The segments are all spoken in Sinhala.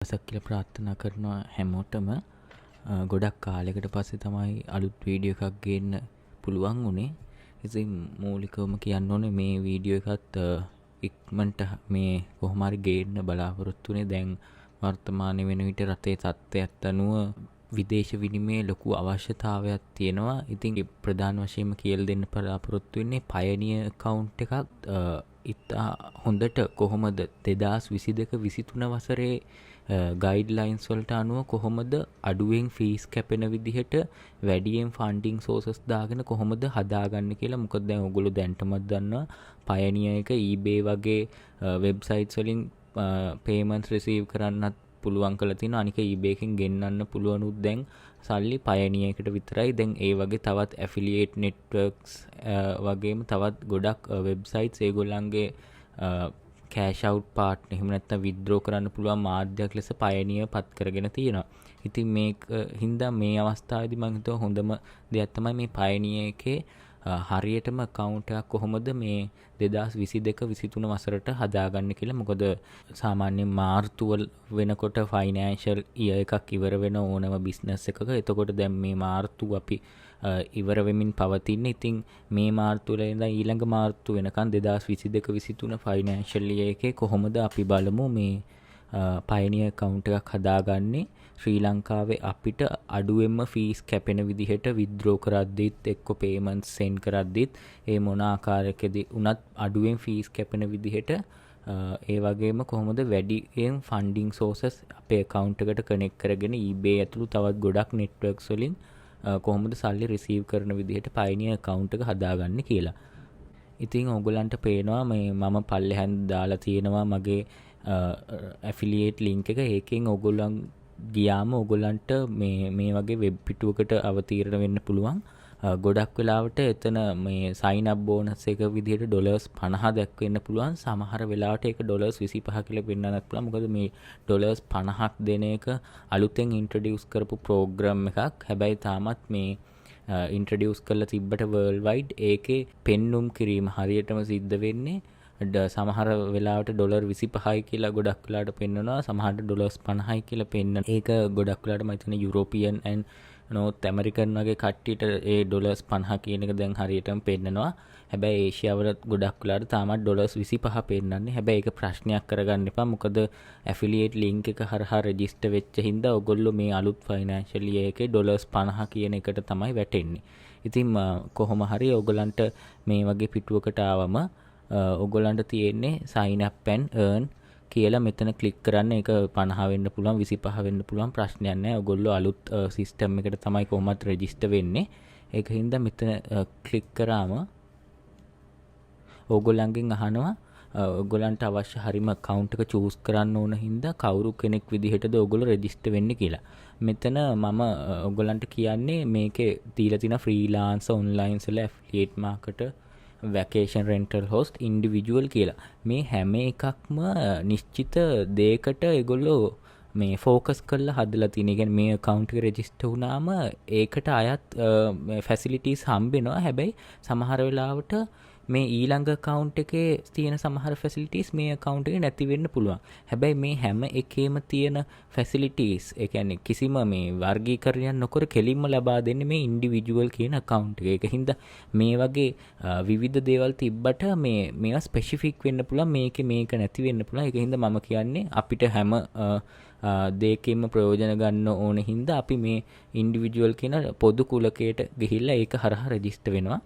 දවසක් කියලා ප්‍රාර්ථනා කරනවා හැමෝටම. ගොඩක් කාලයකට පස්සේ තමයි අලුත් වීඩියෝ එකක් ගේන්න පුළුවන් වුණේ. ඉතින් මූලිකවම කියන්න ඕනේ මේ වීඩියෝ එකත් ඉක්මනට මේ කොහොම හරි ගේන්න බලාපොරොත්තු වෙන්නේ. දැන් වර්තමානයේ වෙන විට රටේ තත්ත්වයට අනුව විදේශ විනිමයේ ලොකු අවශ්‍යතාවයක් තියෙනවා. ඉතින් ප්‍රධාන වශයෙන්ම කියලා දෙන්න බලාපොරොත්තු වෙන්නේ පයනියර් account එකක් ඉතා හොඳට කොහොමද 2022-23 වසරේ ගයිඩ්ලයින්ස් වලට අනුව කොහොමද අඩුවෙන් ෆීස් කැපෙන විදිහට වැඩියෙන් ෆන්ඩිං සෝසස් දාගෙන කොහොමද හදාගන්න කියලා. මොකද දැන් ඔයගොල්ලෝ දැන්ටමත් දන්නවා පයනියර් එක eBay වගේ වෙබ්සයිට්ස් වලින් payments receive කරන්නත් පුළුවන් කරලා තියෙනවා. අනික eBay එකෙන් ගෙන්නන්න පුළුවනුත් දැන් සල්ලි පයනියර් එකට විතරයි. දැන් ඒ වගේ තවත් affiliate networks වගේම තවත් ගොඩක් වෙබ්සයිට්ස් ඒගොල්ලන්ගේ කෑෂ් අවුට් පාර්ට්නර් එහෙම නැත්නම් විත්ඩ්‍රෝ කරන්න පුළුවන් මාධ්‍යයක් ලෙස පයනියර් පත් කරගෙන තියෙනවා. ඉතින් මේක හින්දා මේ අවස්ථාවේදී මම හිතුවා හොඳම දෙයක් තමයි මේ පයනියර් එකේ හරියටම account එකක් කොහොමද මේ 2022-23 වසරට හදාගන්න කියලා. මොකද සාමාන්‍යයෙන් මාර්තු වෙනකොට ෆයිනෑන්ෂල් ඉයර් එකක් ඉවර වෙන ඕනම බිස්නස් එකක. එතකොට දැන් මේ මාර්තු අපි ඉවර වෙමින් පවතින්නේ. ඉතින් මේ මාර්තු වල ඉඳන් ඊළඟ මාර්තු වෙනකන් 2022-23 ෆයිනෑන්ෂල් ඉයර් එකේ කොහොමද අපි බලමු මේ පයනියර් account එකක් හදාගන්නේ. ශ්‍රී ලංකාවේ අපිට අඩුවෙන්ම ෆීස් කැපෙන විදිහට විත්ඩ්‍රෝ කරද්දිත් එක්ක පේමන්ට්ස් සෙන්ඩ් කරද්දිත් ඒ මොන ආකාරයකදී උනත් අඩුවෙන් ෆීස් කැපෙන විදිහට ඒ වගේම කොහොමද වැඩියෙන් ෆන්ඩිං සෝසස් අපේ account එකට කනෙක්ට් කරගෙන eBay ඇතුළු තවත් ගොඩක් networks වලින් කොහොමද සල්ලි රිසීව් කරන විදිහට පයනියර් account එක හදාගන්න කියලා. ඉතින් ඕගොල්ලන්ට පේනවා මේ මම පල්ලෙහාන් දාලා තියෙනවා මගේ affiliate link එක. ඒකෙන් ඕගොල්ලන් ගියාම ඕගොල්ලන්ට මේ වගේ වෙබ් පිටුවකට අවතීර්ණ වෙන්න පුළුවන්. ගොඩක් වෙලාවට එතන මේ sign up bonus එක විදිහට $50 දක්වන්න පුළුවන්. සමහර වෙලාවට ඒක $25 කියලා පෙන්නන්නත් පුළුවන්. මොකද මේ $50ක් දෙන එක අලුතෙන් introduce කරපු program එකක්. හැබැයි තාමත් මේ introduce කරලා තිබ්බට world wide ඒකේ පෙන්눔 කිරීම හරියටම සිද්ධ වෙන්නේ සමහර වෙලාවට $25යි කියලා ගොඩක් වෙලාවට පෙන්නනවා. සමහරට $50යි කියලා පෙන්නන. ඒක ගොඩක් වෙලාවට මම හිතන්නේ යුරෝපියන් and නෝත් ඇමරිකන් වගේ කට්ටියට ඒ $50 කියන එක දැන් හරියටම පෙන්නනවා. හැබැයි ඒෂියාවල ගොඩක් වෙලාවට තාමත් $25 පෙන්නන්නේ. හැබැයි ඒක ප්‍රශ්නයක් කරගන්න එපා. මොකද affiliate link එක හරහා register වෙච්ච හින්දා ඔයගොල්ලෝ මේ අලුත් financial year එකේ $50 කියන එකට තමයි වැටෙන්නේ. ඉතින් කොහොම හරි ඔයගලන්ට මේ වගේ පිටුවකට ආවම ඔයගොල්ලන්ට තියෙන්නේ sign up and earn කියලා මෙතන ක්ලික් කරන්න. ඒක 50 වෙන්න පුළුවන් 25 වෙන්න පුළුවන් ප්‍රශ්නයක් නැහැ. ඔයගොල්ලෝ අලුත් සිස්ටම් එකට තමයි කොහොමත් රෙජිස්ටර් වෙන්නේ. ඒක හින්දා මෙතන ක්ලික් කරාම ඔයගොල්ලන්ගෙන් අහනවා ඔයගොල්ලන්ට අවශ්‍ය හරිම account එක choose කරන්න ඕන හින්දා කවුරු කෙනෙක් විදිහටද ඔයගොල්ලෝ රෙජිස්ටර් වෙන්නේ කියලා. මෙතන මම ඔයගොල්ලන්ට කියන්නේ මේකේ දීලා තියෙන freelance online සල affiliate marketer vacation rental host individual කියලා. මේ හැම එකක්ම නිශ්චිත දෙයකට ඒගොල්ලෝ මේ ෆෝකස් කරලා හදලා තියෙන. කියන්නේ මේ account එක රෙජිස්ටර් වුණාම ඒකට අයත් ෆැසිලිටිස් හම්බෙනවා. හැබැයි සමහර වෙලාවට මේ ඊළඟ account එකේ තියෙන සමහර facilities මේ account එකේ නැති වෙන්න පුළුවන්. හැබැයි මේ හැම එකේම තියෙන facilities ඒ කියන්නේ කිසිම මේ වර්ගීකරණයක් නොකර කෙලින්ම ලබා දෙන්නේ මේ individual කියන account එක. ඒකින්ද මේ වගේ විවිධ දේවල් තිබ්බට මේවා specific වෙන්න පුළුවන්. මේකේ මේක නැති වෙන්න පුළුවන්. ඒකින්ද මම කියන්නේ අපිට හැම දෙයකින්ම ප්‍රයෝජන ගන්න ඕන හින්දා අපි මේ individual කියන පොදු කුලකයට ගිහිල්ලා ඒක හරහා රෙජිස්ටර් වෙනවා.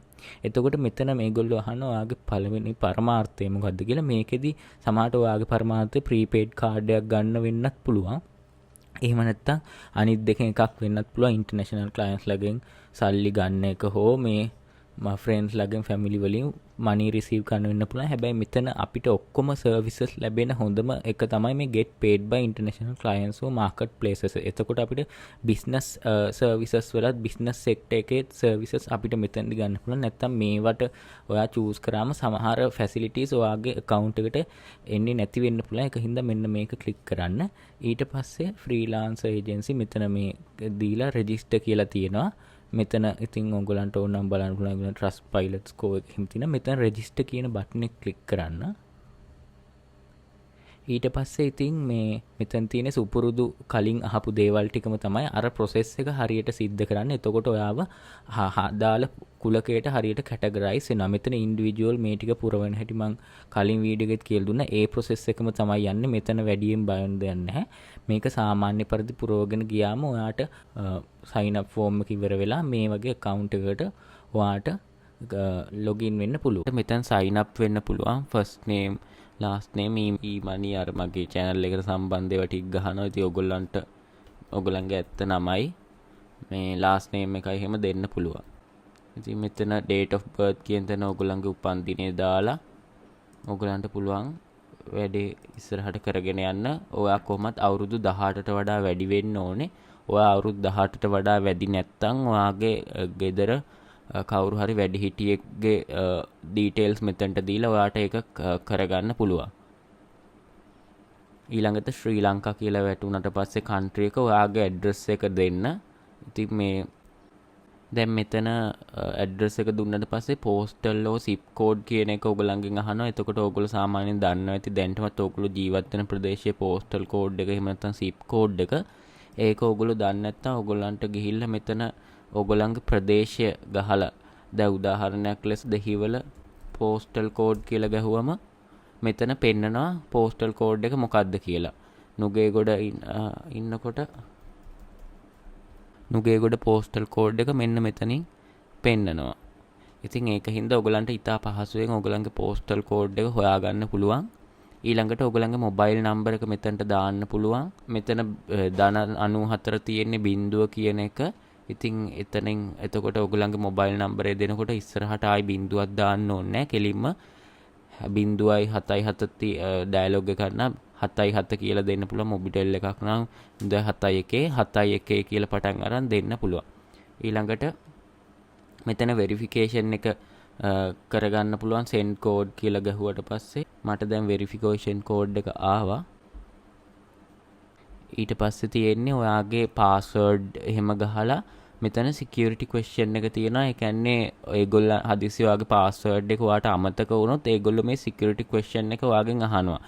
එතකොට මෙතන මේගොල්ලෝ අහනවා ඔයාගේ පළවෙනි පරමාර්ථය මොකද්ද කියලා. මේකෙදි සමහරට ඔයාගේ පරමාර්ථය ප්‍රීපේඩ් කාඩ් එකක් ගන්න වෙන්නත් පුළුවන්. එහෙම නැත්නම් අනිත් දෙකෙන් එකක් වෙන්නත් පුළුවන්. ඉන්ටර්නැෂනල් ක්ලයන්ට්ස් ළගෙන් සල්ලි ගන්න එක හෝ මේ ෆ්‍රෙන්ඩ්ස් ළගෙන් ෆැමිලි වලින් money receive කරන්න වෙන්න පුළුවන්. හැබැයි මෙතන අපිට ඔක්කොම services ලැබෙන හොඳම එක තමයි මේ get paid by international clients or market places. එතකොට අපිට business services වලත් business sector එකේ services අපිට මෙතනදි ගන්න පුළුවන්. නැත්තම් මේවට ඔයා choose කරාම සමහර facilities ඔයාගේ account එකට එන්නේ නැති වෙන්න පුළුවන්. ඒක හින්දා මෙන්න මේක click කරන්න. ඊට පස්සේ freelance agency මෙතන මේ දීලා register කියලා තියෙනවා. මෙතන ඉතින් ඔයගොල්ලන්ට ඕන නම් බලන්න පුළුවන් Trustpilot score එක හිම තියෙනවා. මෙතන register කියන බටන් එක ක්ලික් කරන්න. ඊට පස්සේ ඉතින් මේ මෙතන තියෙන සුපුරුදු කලින් අහපු දේවල් ටිකම තමයි අර process එක හරියට සිද්ධ කරන්න. එතකොට ඔයාව දාලා කුලකයට හරියට කැටගරයිස් වෙනවා. මෙතන ඉන්ඩිවිජුවල් මේ ටික පුරවන හැටි මං කලින් වීඩියෝ එකෙත් කියලා දුන්නා. ඒ process එකම තමයි යන්නේ. මෙතන වැඩියෙන් බයන්න දෙයක් නැහැ. මේක සාමාන්‍ය පරිදි පුරවගෙන ගියාම ඔයාට sign up form එක ඉවර වෙලා මේ වගේ account එකකට ඔයාට login වෙන්න පුළුවන්. මෙතන sign up වෙන්න පුළුවන්. first name last name e-money අර මගේ channel එකට සම්බන්ධ ඒවා ටික ගහනවා. ඉතින් ඔයගොල්ලන්ගේ ඇත්ත නමයි මේ last name එකයි එහෙම දෙන්න පුළුවන්. ඉතින් මෙතන date of birth කියන තැන ඔයගොල්ලන්ගේ උපන් දිනේ දාලා ඔයගොල්ලන්ට පුළුවන් වැඩේ ඉස්සරහට කරගෙන යන්න. ඔයා කොහොමත් අවුරුදු 18ට වඩා වැඩි වෙන්න ඕනේ. ඔයා අවුරුදු 18ට වඩා වැඩි නැත්නම් ඔයාගේ ගෙදර කවුරු හරි වැඩිහිටියෙක්ගේ ඩීටේල්ස් මෙතනට දීලා ඔයාට ඒක කරගන්න පුළුවන්. ඊළඟට ශ්‍රී ලංකා කියලා වැටුණාට පස්සේ කන්ට්‍රි එක ඔයාගේ ඇඩ්‍රස් එක දෙන්න. ඉතින් මේ දැන් මෙතන ඇඩ්‍රස් එක දුන්නාට පස්සේ postal or zip code කියන එක ඔයගොල්ලන්ගෙන් අහනවා. එතකොට ඔයගොල්ලෝ සාමාන්‍යයෙන් දන්නවා ඇති දැනටමත් ඔයගොල්ලෝ ජීවත් වෙන ප්‍රදේශයේ postal code එක එහෙම නැත්නම් zip code එක. ඒක ඔයගොල්ලෝ දන්නේ නැත්නම් ඔයගොල්ලන්ට ගිහිල්ලා මෙතන ඔයගොල්ලන්ගේ ප්‍රදේශය ගහලා දැන් උදාහරණයක් ලෙස දෙහිවල postal code කියලා ගැහුවම මෙතන පෙන්නනවා postal code එක මොකක්ද කියලා. නුගේගොඩ ඉන්නකොට නුගේගොඩ postal code එක මෙන්න මෙතනින් පෙන්නනවා. ඉතින් ඒක හින්දා ඔයගලන්ට ඉතා පහසුවෙන් ඔයගලන්ගේ postal code එක හොයාගන්න පුළුවන්. ඊළඟට ඔයගලන්ගේ mobile number එක මෙතනට දාන්න පුළුවන්. මෙතන ධන 94 තියෙන්නේ බිංදුව කියන එක. ඉතින් එතනින් එතකොට ඔයගලන්ගේ mobile number එක දෙනකොට ඉස්සරහට ආයි බිංදුවක් දාන්න ඕනේ නැහැ. කෙලින්ම 0.77 ඩයලොග් එකක් නම් 77 කියලා දෙන්න පුළුවන්. මොබිටෙල් එකක් නම් 0.71 කියලා පටන් අරන් දෙන්න පුළුවන්. ඊළඟට මෙතන වෙරිෆිකේෂන් එක කරගන්න පුළුවන්. send code කියලා ගැහුවට පස්සේ මට දැන් වෙරිෆිකේෂන් code එක ආවා. ඊට පස්සේ තියෙන්නේ ඔයාගේ password එහෙම ගහලා මෙතන security question එක තියෙනවා. ඒ කියන්නේ ඒගොල්ලෝ හදිස්සි ඔයාගේ password එක ඔයාට අමතක වුණොත් ඒගොල්ලෝ මේ security question එක ඔයාගෙන් අහනවා.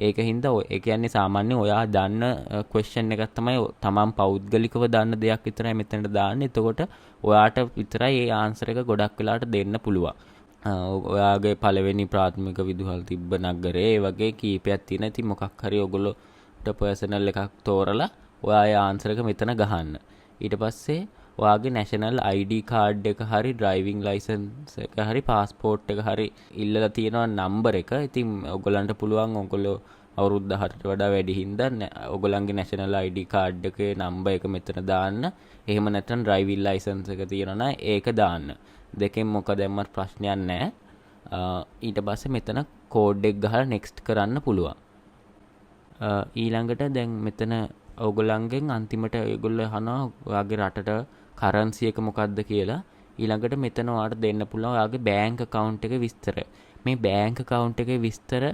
ඒක හින්දා ඒ කියන්නේ සාමාන්‍යයෙන් ඔයා දන්න question එකක් තමයි තමන් පෞද්ගලිකව දන්න දෙයක් විතරයි මෙතනට දාන්නේ. එතකොට ඔයාට විතරයි ඒ answer එක ගොඩක් වෙලාට දෙන්න පුළුවන්. ඔයාගේ පළවෙනි ප්‍රාථමික විදුහල් තිබ්බ නගරේ ඒ වගේ කීපයක් තියෙනවා. ඉතින් මොකක් හරි ඔයගොල්ලෝට personal එකක් තෝරලා ඔයා ඒ answer එක මෙතන ගහන්න. ඊට පස්සේ ඔයාගේ national ID card එක හරි driving license එක හරි passport එක හරි ඉල්ලලා තියෙනවා number එක. ඉතින් ඔයගොල්ලන්ට පුළුවන් ඔයගොල්ලෝ අවුරුදු 18ට වඩා වැඩි හින්දා ඔයගොල්ලන්ගේ national ID card එකේ number එක මෙතන දාන්න. එහෙම නැත්නම් driving license එක තියෙනවා නම් ඒක දාන්න. දෙකෙන් මොකද දැම්මත් ප්‍රශ්නයක් නැහැ. ඊට පස්සේ මෙතන code එක ගහලා next කරන්න පුළුවන්. ඊළඟට දැන් මෙතන ඔයගොල්ලන්ගෙන් අන්තිමට ඔයගොල්ලෝ අහනවා ඔයාගේ රටට currency එක මොකක්ද කියලා. ඊළඟට මෙතන ඔයාලට දෙන්න පුළුවන් ඔයාගේ bank account එකේ විස්තර. මේ bank account එකේ විස්තර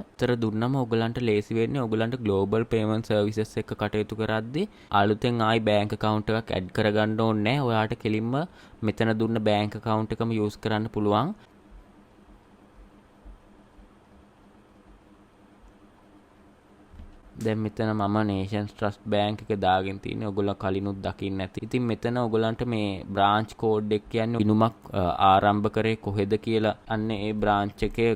දුන්නම ඔයගලන්ට ලේසි වෙන්නේ ඔයගලන්ට global payment services එක කටයුතු කරද්දී අලුතෙන් ආයි bank account එකක් add කරගන්න ඕනේ නැහැ. ඔයාට කෙලින්ම මෙතන දුන්න bank account එකම use කරන්න පුළුවන්. දැන් මෙතන මම Nations Trust Bank එක දාගෙන තියෙන්නේ. ඔයගොල්ලෝ කලිනුත් දකින්න ඇති. ඉතින් මෙතන ඔයගලන්ට මේ branch code එක කියන්නේ විනුමක් ආරම්භ කරේ කොහෙද කියලා අන්න ඒ branch එකේ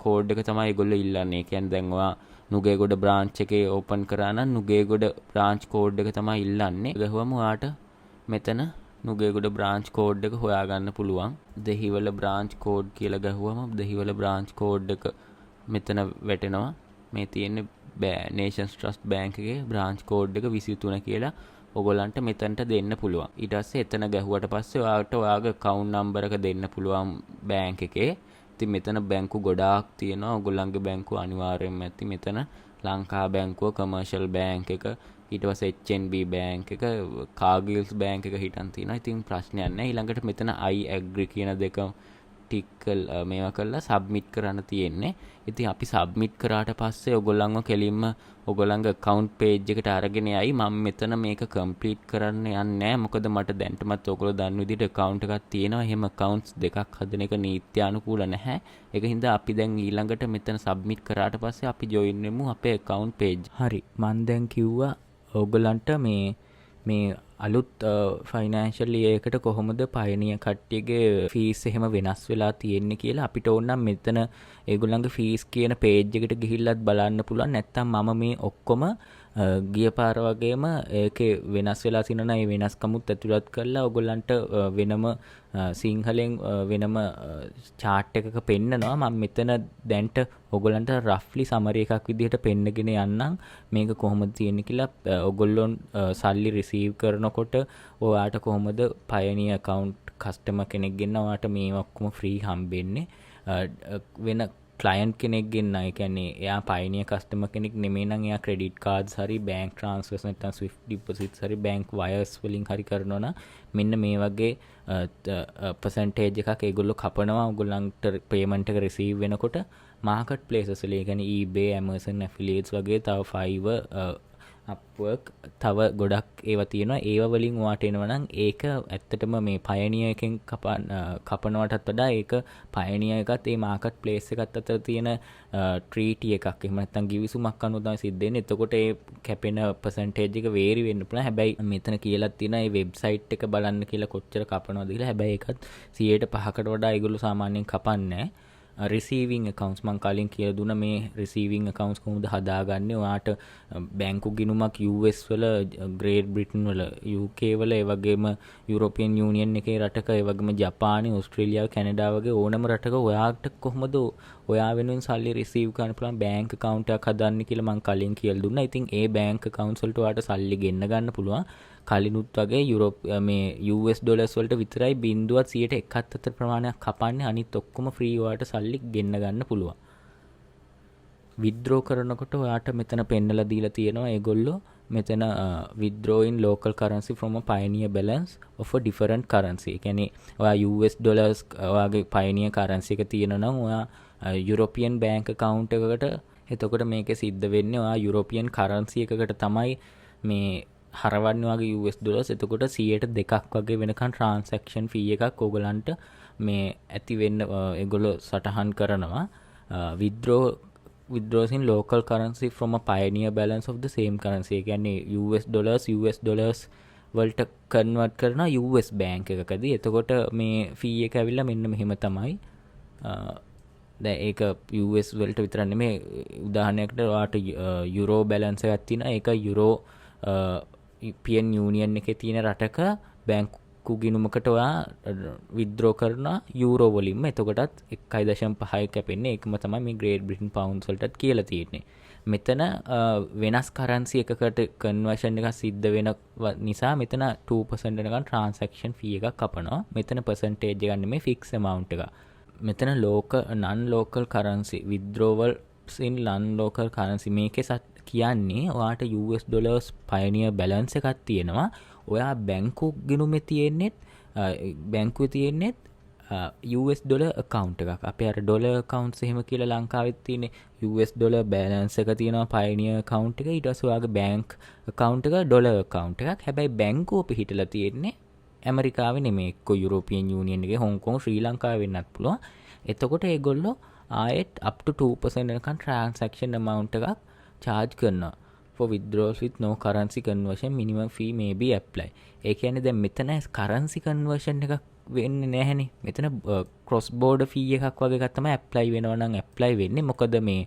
code එක තමයි ඒගොල්ලෝ ඉල්ලන්නේ. ඒ කියන්නේ දැන් ඔයා නුගේගොඩ branch එකේ open කරා නම් නුගේගොඩ branch code එක තමයි ඉල්ලන්නේ. ගහුවම ඔයාට මෙතන නුගේගොඩ branch code එක හොයාගන්න පුළුවන්. දෙහිවල branch code කියලා ගහුවම දෙහිවල branch code එක මෙතන වැටෙනවා. මේ තියෙන්නේ Nations Trust Bank එකේ branch code එක 23 කියලා ඔයගොල්ලන්ට මෙතනට දෙන්න පුළුවන්. ඊට පස්සේ එතන ගැහුවට පස්සේ ඔයාලට ඔයාගේ account number එක දෙන්න පුළුවන් bank එකේ. ඉතින් මෙතන බැංකු ගොඩාක් තියෙනවා. ඔයගොල්ලන්ගේ බැංකුව අනිවාර්යයෙන්ම ඇති. මෙතන ලංකා බැංකුව, commercial bank එක, ඊට පස්සේ HNB bank එක, Cargill's bank එක හිටන් තියෙනවා. ඉතින් ප්‍රශ්නයක් නැහැ. ඊළඟට මෙතන I agree කියන දෙක මේවා කරලා සබ්මිට් කරන්න තියෙන්නේ. ඉතින් අපි සබ්මිට් කරාට පස්සේ ඔයගොල්ලන්ව කෙලින්ම ඔයගොල්ලන්ගේ account page එකට අරගෙන යයි. මම මෙතන මේක complete කරන්න යන්නේ නැහැ. මොකද මට දැන්ටමත් ඔයගොල්ලෝ දන්න විදිහට account එකක් තියෙනවා. එහෙම accounts දෙකක් හදන එක නීත්‍යානුකූල නැහැ. ඒක හින්දා අපි දැන් ඊළඟට මෙතන submit කරාට පස්සේ අපි join වෙමු අපේ account page. හරි. මම දැන් කිව්වා ඔයගොල්ලන්ට මේ අලුත් ෆයිනෑන්ෂල් ඉයර් එකට කොහොමද පයනියර් කට්ටියගේ ෆීස් එහෙම වෙනස් වෙලා තියෙන්නේ කියලා. අපිට ඕන නම් මෙතන ඒගොල්ලන්ගේ ෆීස් කියන පේජ් එකට ගිහිල්ලත් බලන්න පුළුවන්. නැත්තම් මම මේ ඔක්කොම ගිය පාර වගේම ඒකේ වෙනස් වෙලා තියෙනවා ඒ වෙනස්කමුත් ඇතුළත් කරලා ඔයගොල්ලන්ට වෙනම සිංහලෙන් වෙනම chart එකක පෙන්නනවා. මම මෙතන දැන්ට ඔයගොල්ලන්ට roughly summary එකක් විදිහට පෙන්නගෙන යන්නම් මේක කොහොමද තියෙන්නේ කියලා. ඔයගොල්ලෝ සල්ලි receive කරනකොට ඔයාට කොහොමද pioneer account customer කෙනෙක් ගෙන්න ඔයාට මේ ඔක්කොම free හම්බෙන්නේ. වෙන ක්ලයන්ට් කෙනෙක් ගෙන්න, ඒ කියන්නේ එයා පයිනියර් කස්ටමර් කෙනෙක් නෙමෙයි නම් එයා ක්‍රෙඩිට් කාඩ්ස් හරි බැංක් ට්‍රාන්ස්ෆර්ස් නැත්නම් ස්විෆ්ට් ඩිපොසිට්ස් හරි බැංක් වයර්ස් වලින් හරි කරනවා නම් මෙන්න මේ වගේ පර්සන්ටේජ් එකක් ඒගොල්ලෝ කපනවා ඔයගොල්ලන්ට පේමන්ට් එක රිසීව් වෙනකොට. මාකට් ප්ලේසස් වල, ඒ කියන්නේ eBay, Amazon affiliates වගේ තව Fiverr, Upwork තව ගොඩක් ඒවා තියෙනවා. ඒවා වලින් ඔයාට එනවා නම් ඒක ඇත්තටම මේ පයනියර් එකෙන් කපනවටත් වඩා ඒක පයනියර් එකත් ඒ මාකට් ප්ලේස් එකත් අතර තියෙන ට්‍රීටි එකක්. එහෙම නැත්නම් ගිවිසුමක් අනුව තමයි සිද්ධ වෙන්නේ. එතකොට ඒ කැපෙන පර්සන්ටේජ් එක වේරි වෙන්න පුළුවන්. හැබැයි මෙතන කියලා තියෙනවා මේ වෙබ්සයිට් එක බලන්න කියලා කොච්චර කපනවද කියලා. හැබැයි ඒකත් 105කට වඩා ඒගොල්ලෝ සාමාන්‍යයෙන් කපන්නේ නැහැ. රිසීවිං accounts මං කලින් කියලා දුන්නා මේ රිසීවිං accounts කොහොමද හදාගන්නේ. ඔයාට බැංකු ගිණුමක් US වල, ග්‍රේට් බ්‍රිටන් වල, UK වල, ඒ වගේම යුරෝපියන් යූනියන් එකේ රටක, ඒ වගේම ජපානයේ, ඕස්ට්‍රේලියාව, කැනඩා වගේ ඕනම රටක ඔයාට කොහොමද ඔයා වෙනුවෙන් සල්ලි රිසීව් කරන්න පුළුවන් බැංක් account එකක් හදන්න කියලා මං කලින් කියලා දුන්නා. ඉතින් ඒ බැංක් accounts වලට ඔයාට සල්ලි ගෙන්න ගන්න පුළුවන්. කලිනුත් වගේ මේ US ඩොලර්ස් වලට විතරයි 0.174 ප්‍රමාණයක් කපන්නේ. අනිත් ඔක්කොම ෆ්‍රී ඔයාට සල්ලි ගෙන්න ගන්න පුළුවන්. withdraw කරනකොට ඔයාට මෙතන පෙන්නලා දීලා තියෙනවා ඒගොල්ලෝ මෙතන withdraw in local currency from a pioneer balance of a different currency. ඒ කියන්නේ ඔයා US ඩොලර්ස් ඔයාගේ pioneer currency එක තියෙනවා නම් ඔයා European bank account එකකට, එතකොට මේක සිද්ධ වෙන්නේ ඔයා European currency එකකට තමයි මේ හරවන්නේ වගේ US ඩොලර්ස්. එතකොට 102ක් වගේ වෙනකන් transaction fee එකක් ඕගලන්ට මේ ඇති වෙන්න ඒගොල්ලෝ සටහන් කරනවා. withdraws in local currency from a pioneer balance of the same currency. ඒ කියන්නේ US dollars වලට convert කරන US bank එකකදී. එතකොට මේ fee එක ඇවිල්ලා මෙන්න මෙහෙම තමයි. දැන් ඒක US වලට විතර නෙමෙයි. උදාහරණයකට ඔයාට euro balance එකක් තියෙනවා. ඒක euro European Union එකේ තියෙන රටක බැංකු ගිණුමකට ඔයා withdraw කරනවා යූරෝ වලින්ම. එතකොටත් 1.5 කැපෙන්නේ. ඒකම තමයි මේ ග්‍රේට් බ්‍රිටන් පවුන්ඩ්ස් වලටත් කියලා තියෙන්නේ. මෙතන වෙනස් කරන්සි එකකට කන්වර්ෂන් එකක් සිද්ධ වෙන නිසා මෙතන 2% වෙනකන් transaction fee එකක් කපනවා. මෙතන percentage එකක් නෙමෙයි fixed amount එක. මෙතන non local currency withdrawals in non local currency මේකේ කියන්නේ ඔයාට US dollars pioneer balance එකක් තියෙනවා. ඔයා බැංකු ගිණුමේ තියෙන්නේ US dollar account එකක්. අපේ අර dollar accounts එහෙම කියලා ලංකාවෙත් තියෙන්නේ US dollar balance එක තියෙනවා pioneer account එක. ඊට පස්සේ ඔයාගේ bank account එක dollar account එකක්. හැබැයි බැංකුව පිහිටලා තියෙන්නේ ඇමරිකාවේ නෙමෙයි. එක්ක European Union එකේ, Hong Kong, ශ්‍රී ලංකාවේ වෙන්නත් පුළුවන්. එතකොට ඒගොල්ලෝ ආයෙත් up to 2% වෙනකන් transaction amount එකක් charge කරනවා. for withdrawals with no currency conversion minimum fee may be applied. ඒ කියන්නේ දැන් මෙතන currency conversion එකක් වෙන්නේ නැහැනේ. මෙතන cross border fee එකක් වගේ එකක් තමයි apply වෙනවා නම් apply වෙන්නේ. මොකද මේ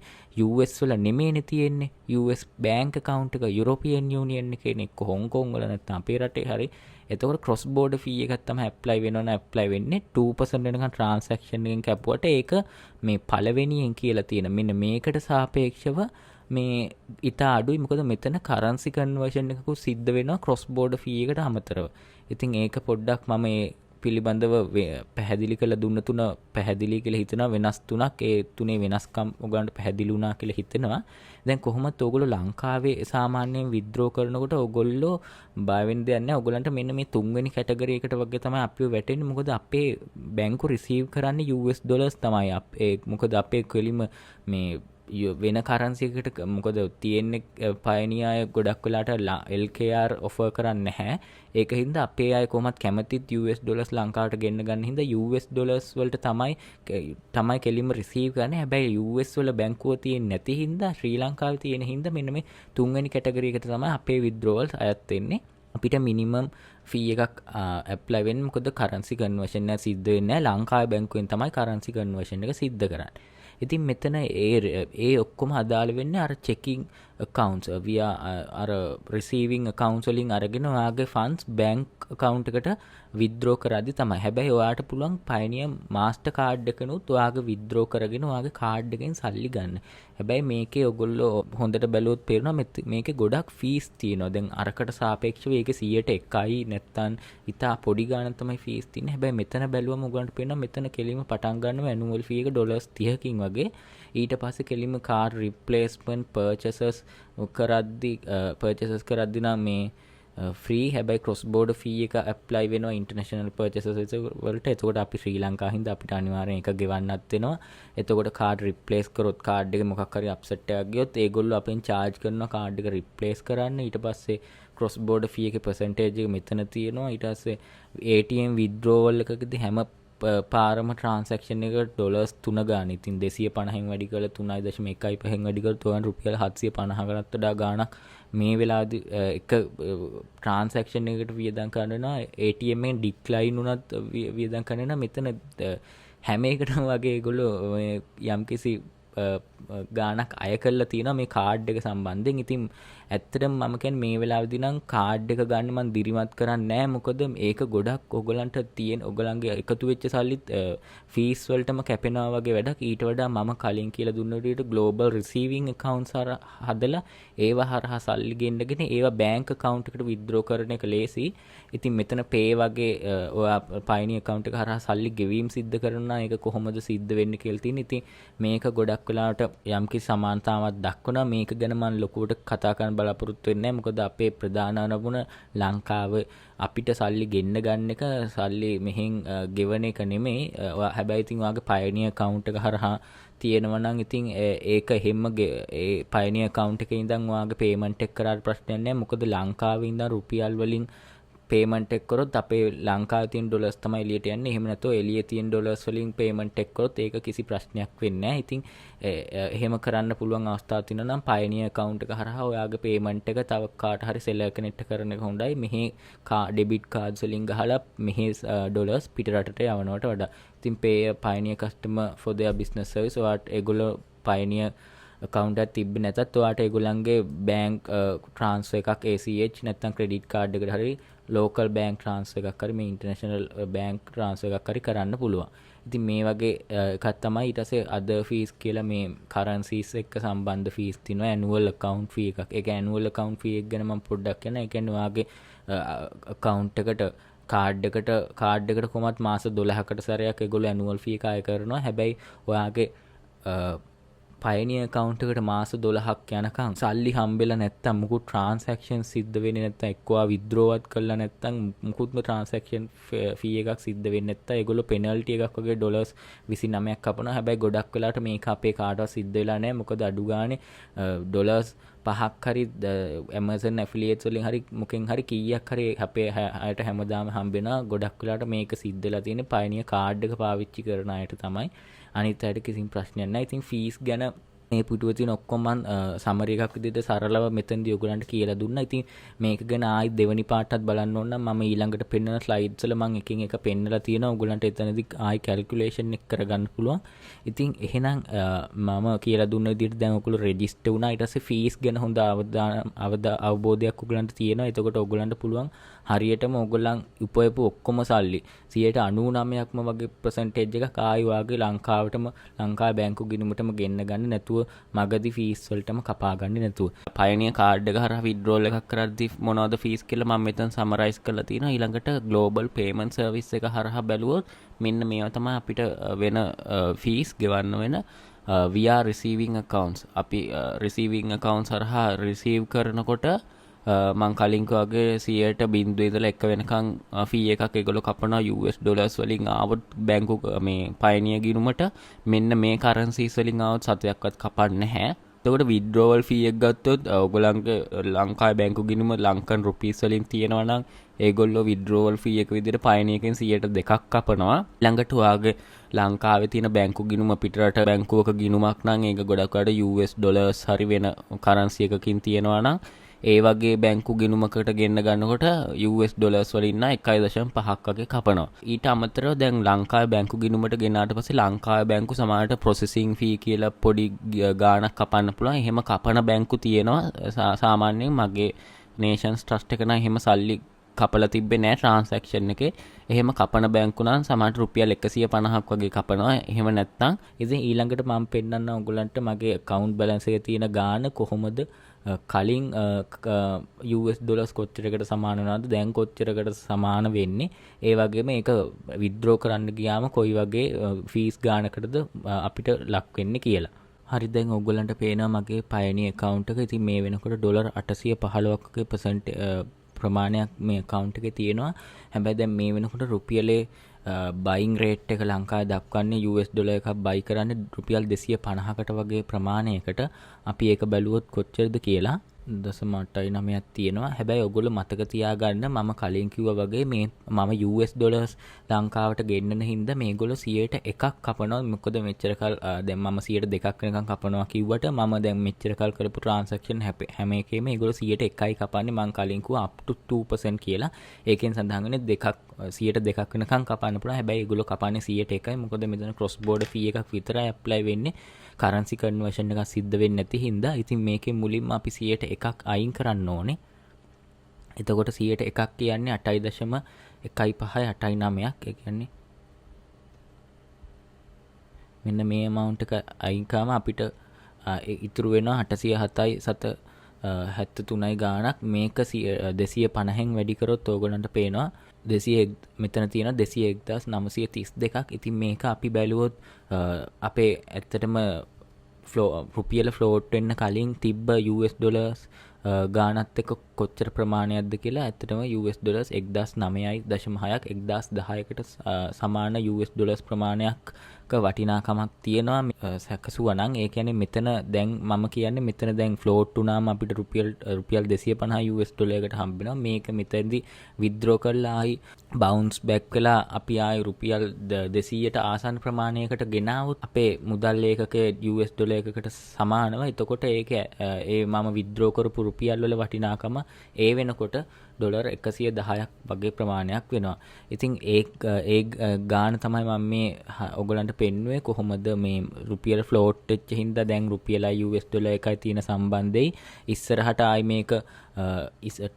US වල නෙමෙයිනේ තියෙන්නේ. US bank account එක European Union එකේ නේ, Hong Kong වල නැත්නම් අපේ රටේ හරි. එතකොට cross border fee එකක් තමයි apply වෙනවා නම් apply වෙන්නේ 2% වෙනකන් transaction එකෙන් කැපුවට ඒක මේ පළවෙනියෙන් කියලා තියෙන මෙන්න මේකට සාපේක්ෂව මේ ඉතා අඩුයි. මොකද මෙතන currency conversion එකකුත් සිද්ධ වෙනවා cross border fee එකට අමතරව. ඉතින් ඒක පොඩ්ඩක් මම පිළිබඳව පැහැදිලි කළ දුන්න තුන පැහැදිලි කියලා හිතනවා. වෙනස් තුනක් ඒ තුනේ වෙනස්කම් ඔයගලන්ට පැහැදිලි වුණා කියලා හිතෙනවා. දැන් කොහොමද ඔයගොල්ලෝ ලංකාවේ සාමාන්‍යයෙන් විත්ඩ්‍රෝ කරනකොට ඔයගොල්ලෝ බය වෙන්න දෙයක් නැහැ. ඔයගලන්ට මෙන්න මේ තුන්වෙනි කැටගරි එකට වගේ තමයි අපිව වැටෙන්නේ. මොකද අපේ බැංකු රිසීව් කරන්නේ US ඩොලර්ස් තමයි. මොකද අපේ කෙලිම මේ වෙන කරන්සියකට මොකද තියෙන්නේ පයනිය අය ගොඩක් වෙලාට LKR ඔෆර් කරන්නේ නැහැ. ඒක හින්දා අපේ අය කොහොමත් කැමතිත් US ඩොලර්ස් ලංකාවට ගෙන්න ගන්න හින්දා US ඩොලර්ස් වලට තමයි කෙලින්ම රිසීව් කරන්නේ. හැබැයි US වල බැංකුව තියෙන්නේ නැති හින්දා ශ්‍රී ලංකාවේ තියෙන හින්දා මෙන්න මේ තුන්වෙනි කැටගරි එකට තමයි අපේ withdrawals අයත් වෙන්නේ. අපිට මිනිමම් ෆී එකක් ඇප්ලයි වෙන්නේ. මොකද කරන්සි කන්වර්ෂන් එක සිද්ධ වෙන්නේ නැහැ. ලංකාවේ බැංකුවෙන් තමයි කරන්සි කන්වර්ෂන් එක සිද්ධ කරන්නේ. ඉතින් මෙතන ඒ ඔක්කොම අදාළ වෙන්නේ අර checking accounts via අර receiving accounts වලින් අරගෙන ඔයාගේ funds bank account එකට withdraw කරද්දි තමයි. හැබැයි ඔයාට පුළුවන් Pioneer master card එකනොත් ඔයාගේ withdraw කරගෙන ඔයාගේ card එකෙන් සල්ලි ගන්න. හැබැයි මේකේ ඔයගොල්ලෝ හොඳට බැලුවොත් පේනවා මේකේ ගොඩක් fees තියෙනවා. දැන් අරකට සාපේක්ෂව ඒකේ 100%යි නැත්තම් ඉතා පොඩි ගාණක් තමයි fees තියෙන්නේ. හැබැයි මෙතන බැලුවම ඔයගොල්ලන්ට පේනවා මෙතන කෙලින්ම පටන් ගන්නවා annual fee එක $30කින් වගේ. ඊට පස්සේ කෙලින්ම card replacement purchases කරද්දි නම් මේ ෆ්‍රී. හැබැයි ක්‍රොස් බෝඩර් ෆී එක ඇප්ලයි වෙනවා ඉන්ටර්නැෂනල් පර්චේසස් වලට. එතකොට අපි ශ්‍රී ලංකා හින්දා අපිට අනිවාර්යෙන් එක ගෙවන්නත් වෙනවා. එතකොට කාඩ් රිප්ලේස් කරොත් කාඩ් එක මොකක් හරි අප්සෙට් එකක් ගියොත් ඒගොල්ලෝ අපෙන් charge කරනවා කාඩ් එක රිප්ලේස් කරන්න. ඊට පස්සේ ක්‍රොස් බෝඩර් ෆී එකේ percentage එක මෙතන තියෙනවා. ඊට පස්සේ ATM withdrawal එකකදී හැම පාරම ට්‍රාන්සැක්ෂන් එක ඩොලර්ස් 3 ගාන. ඉතින් 250න් වැඩි කරලා 3.15න් වැඩි කරලා තෝරන රුපියල් 750කටත් වඩා ගාණක් මේ වෙලාවේදී එක ට්‍රාන්සැක්ෂන් එකකට වියදම් කරනවා. ATM එකෙන් ඩික්ලයින් වුණත් වියදම් කරනවා. මෙතන හැම එකටම වගේ ඒගොල්ලෝ යම්කිසි ගාණක් අය කරලා තියෙනවා මේ කාඩ් එක සම්බන්ධයෙන්. ඉතින් ඇත්තටම මම කියන්නේ මේ වෙලාවේදී නම් කාඩ් එක ගන්න මම දිරිමත් කරන්නේ නැහැ. මොකද මේක ගොඩක් ඔයගලන්ට තියෙන ඔයගලන්ගේ එකතු වෙච්ච සල්ලිත් ෆීස් වලටම කැපෙනවා වගේ වැඩක්. ඊට වඩා මම කලින් කියලා දුන්න විදිහට ග්ලෝබල් රිසීවිං accounts හදලා ඒව හරහා සල්ලි ගෙන්නගෙන ඒව බැංක් account එකට withdraw කරන එක ලේසි. ඉතින් මෙතන pay වගේ ඔයා Pioneer account එක හරහා සල්ලි ගෙවීම සිද්ධ කරනවා. ඒක කොහොමද සිද්ධ වෙන්නේ කියලා තියෙන. ඉතින් මේක ගොඩක් වෙලාවට යම්කිසි සමානතාවක් දක්වනවා. මේක ගැන මම ලොකුවට කතා කරන්න බලාපොරොත්තු වෙන්නේ නැහැ. මොකද අපේ ප්‍රධාන අරමුණ ලංකාව අපිට සල්ලි ගෙන්න ගන්න එක, සල්ලි මෙහෙන් ගෙවන එක නෙමෙයි. හැබැයි ඉතින් ඔයාගේ Pioneer account එක හරහා තියෙනවා නම් ඉතින් ඒක හැම ඒ Pioneer account එකේ ඉඳන් ඔයාගේ payment එක කරාට ප්‍රශ්නයක් නැහැ. මොකද ලංකාවේ ඉඳන් රුපියල් වලින් පේමන්ට් එක කරොත් අපේ ලංකාවේ තියෙන ඩොලර්ස් තමයි එළියට යන්නේ. එහෙම නැත්නම් එළියේ තියෙන ඩොලර්ස් වලින් පේමන්ට් එක කරොත් ඒක කිසි ප්‍රශ්නයක් වෙන්නේ නැහැ. ඉතින් එහෙම කරන්න පුළුවන් අවස්ථාවක් තියෙනවා නම් Pioneer account එක හරහා ඔයාගේ පේමන්ට් එක තව කාට හරි සෙලර් කෙනෙක්ට කරන එක හොඳයි. මෙහි ඩෙබිට් කාඩ්ස් වලින් ගහලා මෙහි ඩොලර්ස් පිට රටට යවනවට වඩා. ඉතින් pay Pioneer customer for their business service ඔයාට ඒගොල්ලෝ Pioneer account එකක් තිබ්බ නැතත් ඔයාට ඒගොල්ලන්ගේ bank transfer එකක් ACH නැත්නම් credit card එකකට හරි local bank transfer එකක් හරි මේ international bank transfer එකක් හරි කරන්න පුළුවන්. ඉතින් මේ වගේ එකක් තමයි. ඊට පස්සේ other fees කියලා මේ currencies එක්ක සම්බන්ධ fees තියෙනවා. annual account fee එකක්. ඒක annual account fee එක ගැන මම පොඩ්ඩක් කියන්න. ඒ කියන්නේ ඔයාගේ account එකට කාඩ් එකට කොහොමත් මාස 12කට සැරයක් ඒගොල්ලෝ annual fee එක අය කරනවා. හැබැයි ඔයාගේ Pioneer account එකට මාස 12ක් යනකම් සල්ලි හම්බෙලා නැත්තම් මුකුත් transaction සිද්ධ වෙන්නේ නැත්තම් එක්කවා withdrawවත් කළා නැත්තම් මුකුත්ම transaction fee එකක් සිද්ධ වෙන්නේ නැත්තම් ඒගොල්ලෝ penalty එකක් වගේ ඩොලර්ස් 29ක් කපනවා. හැබැයි ගොඩක් වෙලාවට මේක අපේ කාටවත් සිද්ධ වෙලා නැහැ. මොකද අඩු ගානේ ඩොලර්ස් 5ක් හරි Amazon affiliates වලින් හරි මොකෙන් හරි කීයක් හරි අපේ අයට හැමදාම හම්බෙනවා. ගොඩක් වෙලාවට මේක සිද්ධ වෙලා තියෙන්නේ Pioneer card එක පාවිච්චි කරන අයට තමයි. අනිත් අයට කිසිම ප්‍රශ්නයක් නැහැ. ඉතින් ෆීස් ගැන මේ පුටුවේ තියෙන ඔක්කොම මම සමරි එකක් විදිහට සරලව මෙතනදී ඔයගලන්ට කියලා දුන්නා. ඉතින් මේක ගැන ආයි දෙවෙනි පාටත් බලන්න ඕන නම් මම ඊළඟට පෙන්නන ස්ලයිඩ්ස් වල මම එකින් එක පෙන්නලා තියෙනවා. ඔයගලන්ට එතනදී ආයි කැල්කියුලේෂන් එක කරගන්න පුළුවන්. ඉතින් එහෙනම් මම කියලා දුන්න විදිහට දැන් ඔයගොල්ලෝ රෙජිස්ටර් වුණා. ඊට පස්සේ ෆීස් ගැන හොඳ අවබෝධයක් ඔයගලන්ට තියෙනවා. එතකොට ඔයගලන්ට පුළුවන් හරියටම ඔයගොල්ලන් උපයපු ඔක්කොම සල්ලි 99%ක්ම වගේ percentage එකක් ආයි වාගේ ලංකාවේ බැංකු ගිණුමටම ගෙන්න ගන්න නැතුව නැතුව මගදී ෆීස් වලටම කපා ගන්නේ නැතුව. පයනියර් කාඩ් එක හරහා විත්ඩ්‍රෝල් එකක් කරද්දී මොනවද ෆීස් කියලා මම මෙතන සමරයිස් කරලා තියෙනවා. ඊළඟට ග්ලෝබල් පේමන්ට් සර්විස් එක හරහා බැලුවොත් මෙන්න මේවා තමයි අපිට වෙන ෆීස් ගෙවන්න වෙන via receiving accounts. අපි receiving accounts හරහා receive කරනකොට මං කලින් වගේ 100% ඉඳලා 1 වෙනකන් ෆී එකක් ඒගොල්ලෝ කපනවා US ඩොලර්ස් වලින් ආවොත් බැංකු මේ පයනියර් ගිණුමට මෙන්න මේ කරන්සිස් වලින් ආවොත් සතයක්වත් කපන්නේ නැහැ. එතකොට withdrawal fee එක ගත්තොත් ඔයගොල්ලන්ගේ ලංකාවේ බැංකු ගිණුම ලංකන් රුපීස් වලින් තියෙනවා නම් ඒගොල්ලෝ withdrawal fee එක විදිහට පයනියරකින් 102ක් කපනවා. ළඟට ඔයාගේ ලංකාවේ තියෙන බැංකු ගිණුම පිටරට බැංකුවක ගිණුමක් නම් ඒක ගොඩක් අඩ US ඩොලර්ස් හරි වෙන කරන්සි එකකින් තියෙනවා නම් ඒ වගේ බැංකු ගිණුමකට ගෙන්න ගන්නකොට US ඩොලර්ස් වලින් නා 1.5ක් වගේ කපනවා. ඊට අමතරව දැන් ලංකාවේ බැංකු ගිණුමට ගෙනාට පස්සේ ලංකාවේ බැංකු සමහරට ප්‍රොසෙසිං ෆී කියලා පොඩි ගාණක් කපන්න පුළුවන්. එහෙම කපන බැංකු තියෙනවා. සාමාන්‍යයෙන් මගේ නේෂන්ස් ට්‍රස්ට් එක නම් එහෙම සල්ලි කපලා තිබ්බේ නෑ ට්‍රාන්සැක්ෂන් එකේ. එහෙම කපන බැංකු නම් සමහරට රුපියල් 150ක් වගේ කපනවා. එහෙම නැත්නම් ඉතින් ඊළඟට මම පෙන්නන්න ඕගොල්ලන්ට මගේ account balance එකේ තියෙන ගාණ කොහොමද කලින් US ඩොලර්ස් කොච්චරකට සමාන වෙනවද දැන් කොච්චරකට සමාන වෙන්නේ ඒ වගේම ඒක විත්ඩ්‍රෝ කරන්න ගියාම කොයි වගේ ෆීස් ගානකටද අපිට ලක් වෙන්නේ කියලා. හරි දැන් ඔයගොල්ලන්ට පේනවා මගේ පයනියර් account එක. ඉතින් මේ වෙනකොට ඩොලර් 815ක ප්‍රමාණයක් මේ account එකේ තියෙනවා. හැබැයි දැන් මේ වෙනකොට රුපියලේ බයින් රේට් එක ලංකාවේ දක්වන්නේ US ඩොලර් එකක් බයි කරන්නේ රුපියල් 250කට වගේ ප්‍රමාණයකට. අපි ඒක බැලුවොත් කොච්චරද කියලා 0.89ක් තියෙනවා. හැබැයි ඔයගොල්ලෝ මතක තියාගන්න මම කලින් කිව්වා වගේ මේ මම US ඩොලර්ස් ලංකාවට ගෙන්නන හින්දා මේගොල්ලෝ 101ක් කපනවා. මොකද මෙච්චර කල් දැන් මම 102ක් වෙනකන් කපනවා කිව්වට මම දැන් මෙච්චර කල් කරපු ට්‍රාන්සැක්ෂන් හැම එකේම ඒගොල්ලෝ 101යි කපන්නේ. මම කලින් කිව්වා up to 2% කියලා. ඒකෙන් සඳහන් වෙන්නේ 2ක් වෙනකන් කපන්න පුළුවන්. හැබැයි ඒගොල්ලෝ කපන්නේ 101යි. මොකද මෙතන ක්‍රොස් බෝඩර් ෆී එකක් විතරයි ඇප්ලයි වෙන්නේ. කරන්සි කන්වර්ෂන් එකක් සිද්ධ වෙන්නේ නැති හින්දා ඉතින් මේකේ මුලින්ම අපි 101ක් අයින් කරන්න ඕනේ. එතකොට 101ක් කියන්නේ 8.1589ක්. ඒ කියන්නේ මෙන්න මේ amount එක අයින් කරාම අපිට ඉතුරු වෙනවා 807.73යි ගාණක්. මේක 250න් වැඩි කරොත් ඕගොල්ලන්ට පේනවා 200 මෙතන තියෙන 201,932ක්. ඉතින් මේක අපි බැලුවොත් අපේ ඇත්තටම රුපියල ෆ්ලෝට් වෙන්න කලින් තිබ්බ US ඩොලර්ස් ගානත් එක්ක කොච්චර ප්‍රමාණයක්ද කියලා ඇත්තටම US ඩොලර්ස් 1009.6ක් 1010කට සමාන US ඩොලර්ස් ප්‍රමාණයක් වටිනාකමක් තියෙනවා සැකසුවා නම්. ඒ කියන්නේ මෙතන දැන් මම කියන්නේ මෙතන දැන් ෆ්ලෝට් වුණාම අපිට රුපියල් 250 US ඩොලරයකට හම්බ වෙනවා. මේක මෙතනදී විත්ඩ්‍රෝ කරලා ආයි බවුන්ස් බෑක් වෙලා අපි ආයි රුපියල් 200ට ආසන්න ප්‍රමාණයකට ගෙනාවොත් අපේ මුදල් ඒකකයේ US ඩොලර් එකකට සමානව. එතකොට ඒක ඒ මම විත්ඩ්‍රෝ කරපු රුපියල් වල වටිනාකම ඒ වෙනකොට ඩොලර් 110ක් වගේ ප්‍රමාණයක් වෙනවා. ඉතින් ඒ ගාන තමයි මම මේ ඔයගලන්ට පෙන්නුවේ කොහොමද මේ රුපියල් ෆ්ලෝට් වෙච්ච හින්දා දැන් රුපියලයි US ඩොලර් එකයි තියෙන සම්බන්ධෙයි ඉස්සරහට ආයි මේක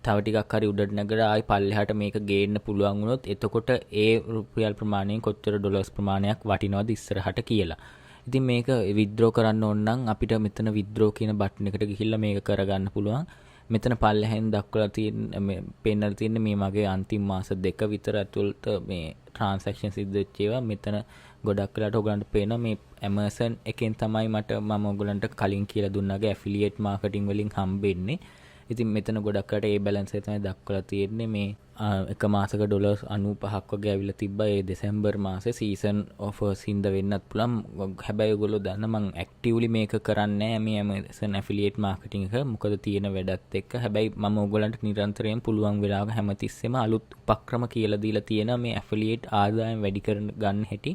තව ටිකක් හරි උඩට නැගලා ආයි පල්ලෙහාට මේක ගේන්න පුළුවන් වුණොත් එතකොට ඒ රුපියල් ප්‍රමාණයෙන් කොච්චර ඩොලර්ස් ප්‍රමාණයක් වටිනවද ඉස්සරහට කියලා. ඉතින් මේක විත්ඩ්‍රෝ කරන්න ඕන නම් අපිට මෙතන විත්ඩ්‍රෝ කියන බටන් එකට ගිහිල්ලා මේක කරගන්න පුළුවන්. මෙතන පල්ලෙහෙන් දක්වලා තියෙන පෙන්නලා තියෙන මේ මගේ අන්තිම මාස 2 විතර ඇතුළත මේ ට්‍රාන්සැක්ෂන් සිද්ධ වෙච්ච ඒවා මෙතන ගොඩක් වෙලාට ඔයගලන්ට පේනවා. මේ Amazon එකෙන් තමයි මම ඔයගලන්ට කලින් කියලා දුන්නාගේ ඇෆිලියේට් මාකටිං වලින් හම්බෙන්නේ. ඉතින් මෙතන ගොඩක් අයට ඒ බැලන්ස් එක තමයි දක්වලා තියෙන්නේ. මේ එක මාසක ඩොලර්ස් 95ක් වගේ ඇවිල්ලා තිබ්බා. ඒ දෙසැම්බර් මාසේ සීසන් ඔෆර්ස් හින්දා වෙන්නත් පුළුවන්. හැබැයි ඔයගොල්ලෝ දන්න මම ඇක්ටිව්ලි මේක කරන්නේ නැහැ මේ Amazon ඇෆිලියේට් මාකටිං එක. මොකද තියෙන වැඩත් එක්ක. හැබැයි මම ඔයගොල්ලන්ට නිරන්තරයෙන් පුළුවන් වෙලාවක හැමතිස්සෙම අලුත් උපක්‍රම කියලා දීලා තියෙනවා මේ ඇෆිලියේට් ආදායම් වැඩි කරන ගන්න හැටි.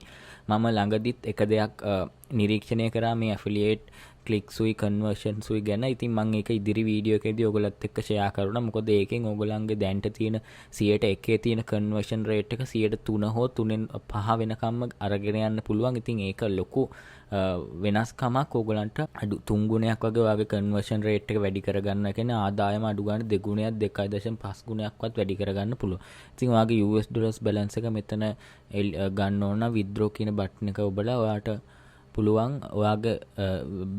මම ළඟදිත් එක දෙයක් නිරීක්ෂණය කරා මේ ඇෆිලියේට් ක්ලික් සුයි කන්වර්ෂන් සුයි ගැන. ඉතින් මම ඒක ඉදිරි වීඩියෝ එකේදී ඔයගොල්ලොත් එක්ක ෂෙයා කරනවා. මොකද ඒකෙන් ඔයගොල්ලන්ගේ දැනට තියෙන 101 තියෙන කන්වර්ෂන් රේට් එක 3 හෝ 3.5 වෙනකම්ම අරගෙන යන්න පුළුවන්. ඉතින් ඒක ලොකු වෙනස්කමක් ඔයගොල්ලන්ට අඩු 3 ගුණයක් වගේ කන්වර්ෂන් රේට් එක වැඩි කරගන්න. කියන්නේ ආදායම අඩු ගන්න 2 ගුණයක් 2.5 ගුණයක්වත් වැඩි කරගන්න පුළුවන්. ඉතින් ඔයාගේ US ඩොලර්ස් බැලන්ස් එක මෙතන ගන්න ඕන නම් විත්ඩ්‍රෝ කියන බටන් එක ඔබලා ඔයාට පුළුවන් ඔයාගේ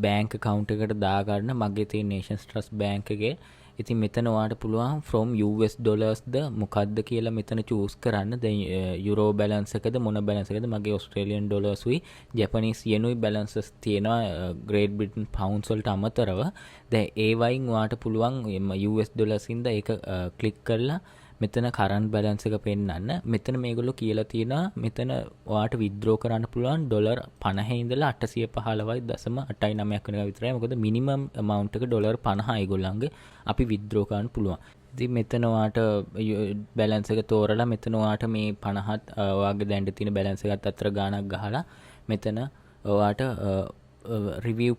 බෑන්ක් account එකට දාගන්න මගේ තියෙන Nations Trust Bank එකේ. ඉතින් මෙතන ඔයාට පුළුවන් from US dollars ද මොකක්ද කියලා මෙතන choose කරන්න. දැන් euro balance එකද මොන balance එකද? මගේ Australian dollars උයි Japanese yen උයි balances තියෙනවා Great Britain pounds වලට අමතරව. දැන් ඒ වයින් ඔයාට පුළුවන් US dollars ඉඳ ඒක click කරලා මෙතන කරන්ට් බැලන්ස් එක පෙන්නන්න. මෙතන මේගොල්ලෝ කියලා තියෙනවා මෙතන ඔයාට විත්ඩ්‍රෝ කරන්න පුළුවන් ඩොලර් 50 ඉඳලා 815.89 වෙනකන් විතරයි. මොකද මිනිමම් amount එක ඩොලර් 50 ඒගොල්ලන්ගේ අපි විත්ඩ්‍රෝ කරන්න පුළුවන්. ඉතින් මෙතන ඔයාට බැලන්ස් එක තෝරලා මෙතන ඔයාට මේ 50ත් ඔයාගේ දැන් තියෙන බැලන්ස් එකත් අතර ගාණක් ගහලා මෙතන ඔයාට රිවිව්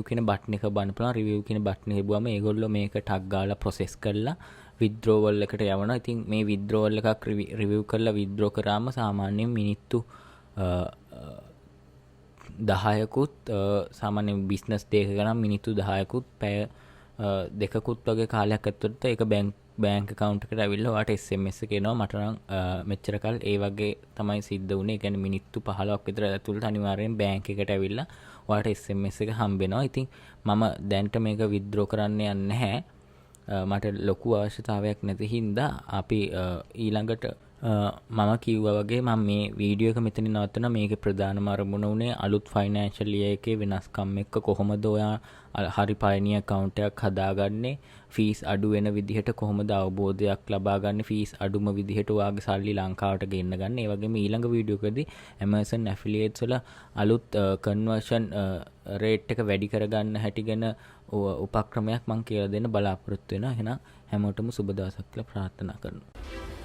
කියන බටන් එක බලන්න පුළුවන්. රිවිව් කියන බටන් එක බුවම ඒගොල්ලෝ මේක ටක් ගාලා process කරලා withdrawal එකට යවනවා. ඉතින් මේ withdrawal එකක් review කරලා withdraw කරාම සාමාන්‍යයෙන් මිනිත්තු 10කුත් සාමාන්‍යයෙන් business day එක ගණන් මිනිත්තු 10කුත් පැය දෙකකුත් වගේ කාලයක් ඇතුළත ඒක බැංක් account එකට ඇවිල්ලා ඔයාට SMS එක එනවා. මට නම් මෙච්චර කල් ඒ වගේ තමයි සිද්ධ වුනේ. ඒ කියන්නේ මිනිත්තු 15ක් විතර ඇතුළත අනිවාර්යෙන් බැංක් එකට ඇවිල්ලා ඔයාට SMS එක හම්බ වෙනවා. ඉතින් මම දැන්ට මේක withdraw කරන්න යන්නේ නැහැ. මට ලොකු අවශ්‍යතාවයක් නැති හින්දා අපි ඊළඟට මම කිව්වා වගේ මම මේ වීඩියෝ එක මෙතනින් නවත්තනවා. මේකේ ප්‍රධානම අරමුණ උනේ අලුත් ෆයිනෑන්ෂල් ඉයර් එකේ වෙනස්කම් එක්ක කොහොමද ඔයා හරි පයනිය account එකක් හදාගන්නේ, ෆීස් අඩු වෙන විදිහට කොහොමද අවබෝධයක් ලබා ගන්න, ෆීස් අඩුම විදිහට ඔයාගේ සල්ලි ලංකාවට ගෙන්න ගන්න. ඒ වගේම ඊළඟ වීඩියෝ එකදී Amazon affiliates වල අලුත් conversion rate එක වැඩි කරගන්න හැටි ගැන උපක්‍රමයක් මම කියලා දෙන්න බලාපොරොත්තු වෙනවා. එහෙනම් හැමෝටම සුබ දවසක් කියලා ප්‍රාර්ථනා කරනවා.